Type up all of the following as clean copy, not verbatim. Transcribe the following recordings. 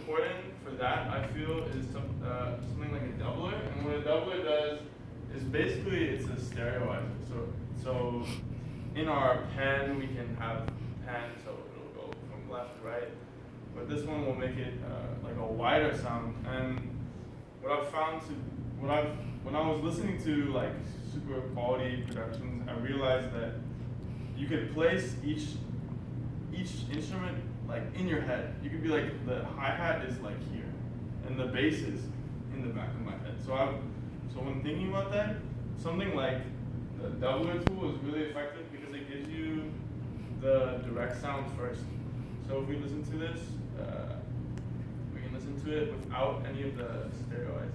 important for that, I feel, is something like a doubler. And what a doubler does is basically it's a stereoizer. So in our pen, we can have pen, so it'll go from left to right. But this one will make it like a wider sound. And what I've found when I was listening to like super quality productions, I realized that you could place each instrument like in your head. You could be like, the hi-hat is like here, and the bass is in the back of my head. So when thinking about that, something like the doubler tool is really effective because it gives you the direct sound first. So if we listen to this, we can listen to it without any of the stereoization.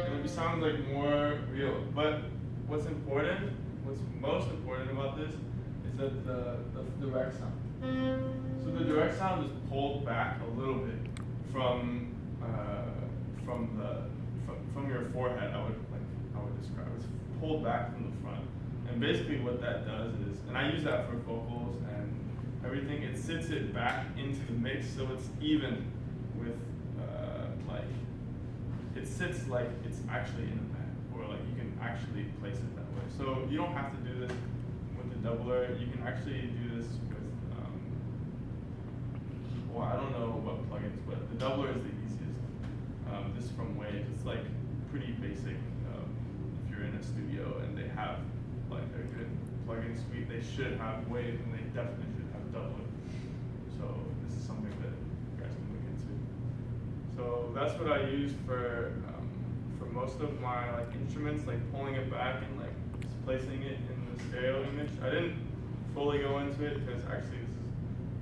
And it sounds like more real. But what's most important about this is that the direct sound. So the direct sound is pulled back a little bit from your forehead. I would describe it. It's pulled back from the front. And basically what that does is, and I use that for vocals and everything, it sits it back into the mix so it's even with it sits like it's actually in the band, or like you can actually place it that way. So you don't have to do this with the doubler. You can actually do this with well, I don't know what plugins, but the doubler is the easiest. This is from Waves. It's like pretty basic. If you're in a studio and they have like a good plugin suite, they should have Waves, and they definitely should have doubler. So this is something that you guys can look into. So that's what I used for most of my like instruments, like pulling it back and like placing it in the stereo image. I didn't fully go into it because actually this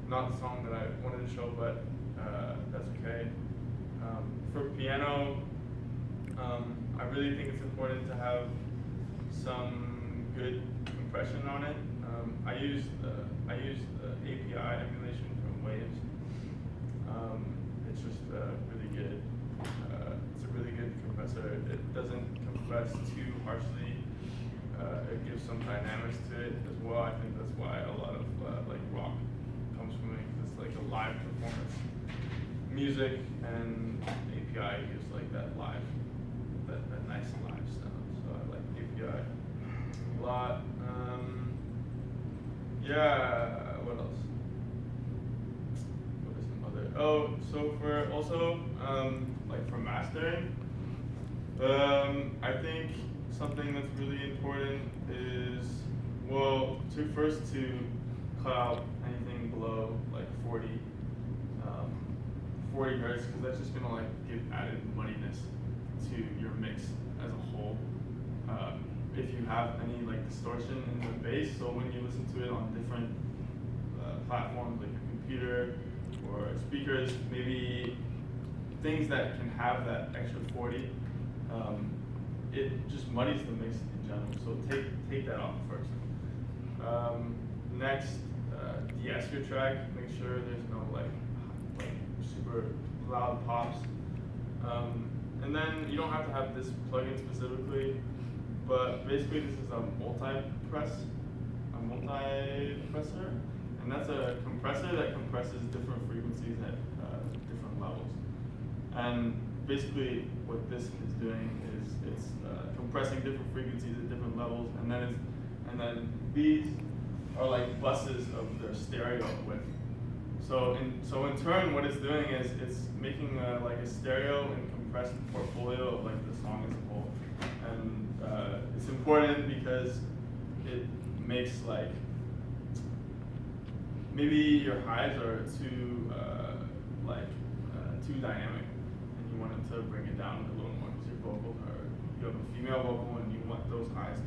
is not the song that I wanted to show, but that's okay. For piano, I really think it's important to have some good compression on it. I use the API emulation from Waves. It's just really good. It's a really good compressor. It doesn't compress too harshly. It gives some dynamics to it as well. I think that's why a lot of like rock comes from it. It's like a live performance music, and API gives like that nice live sound. So I like API a lot. Yeah, what else? What are some other? Oh, so for also like for mastering, I think something that's really important is, well, to cut out anything below like 40 hertz, because that's just gonna like give added muddiness to your mix as a whole. If you have any like distortion in the bass, so when you listen to it on different platforms like your computer or speakers, maybe things that can have that extra 40, it just muddies the mix in general. So take that off first. Next, de-ess your track. Make sure there's no like super loud pops. And then you don't have to have this plugin specifically, but basically this is a multi-compressor, and that's a compressor that compresses different frequencies at different levels. And basically what this is doing is it's compressing different frequencies at different levels, and then these are like buses of their stereo width. So in turn, what it's doing is it's making like a stereo and compressed portfolio of like the song as a whole. And it's important because it makes like, maybe your highs are too dynamic, and you want it to bring it down a little more because your vocals are, you have a female vocal and you want those highs to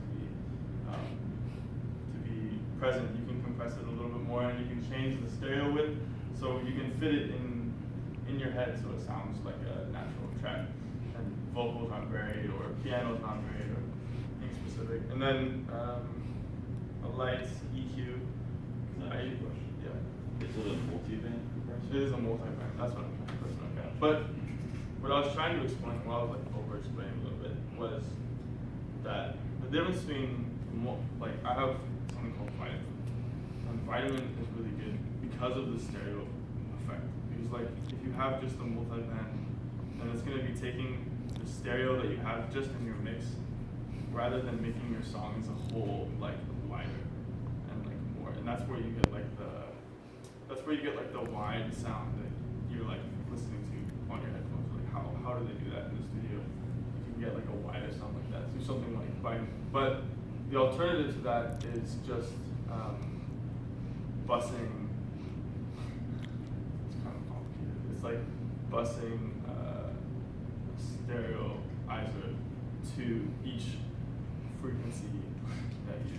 be present. You can compress it a little bit more, and you can change the stereo width so you can fit it in your head so it sounds like a natural track, and vocals aren't buried or piano's not buried or anything specific. And then a light EQ. Is it a multi-band compressor? It is a multi-band. That's what I'm trying to. But what I was trying to explain, while I was like over-explaining a little bit, was that the difference between like I have something called vitamin, and vitamin is really good because of the stereo effect. Because like if you have just a multi-band, then it's gonna be taking the stereo that you have just in your mix, rather than making your song as a whole like wider and like more. And that's where you get like the wide sound that you're like listening to on your headphones. Like how do they do that in the studio? You can get like a wider sound like that. So something like vitamin. But the alternative to that is just busing. It's kind of complicated. It's like busing stereoizer to each frequency that you.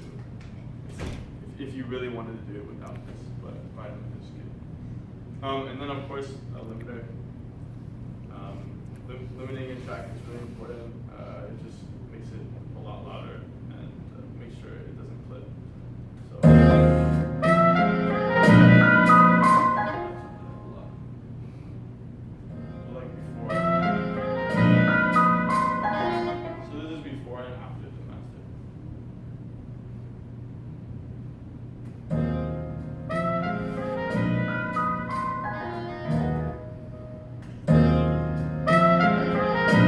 If you really wanted to do it without this, but vitamin is good. And then of course a limiter. Limiting a track is really important.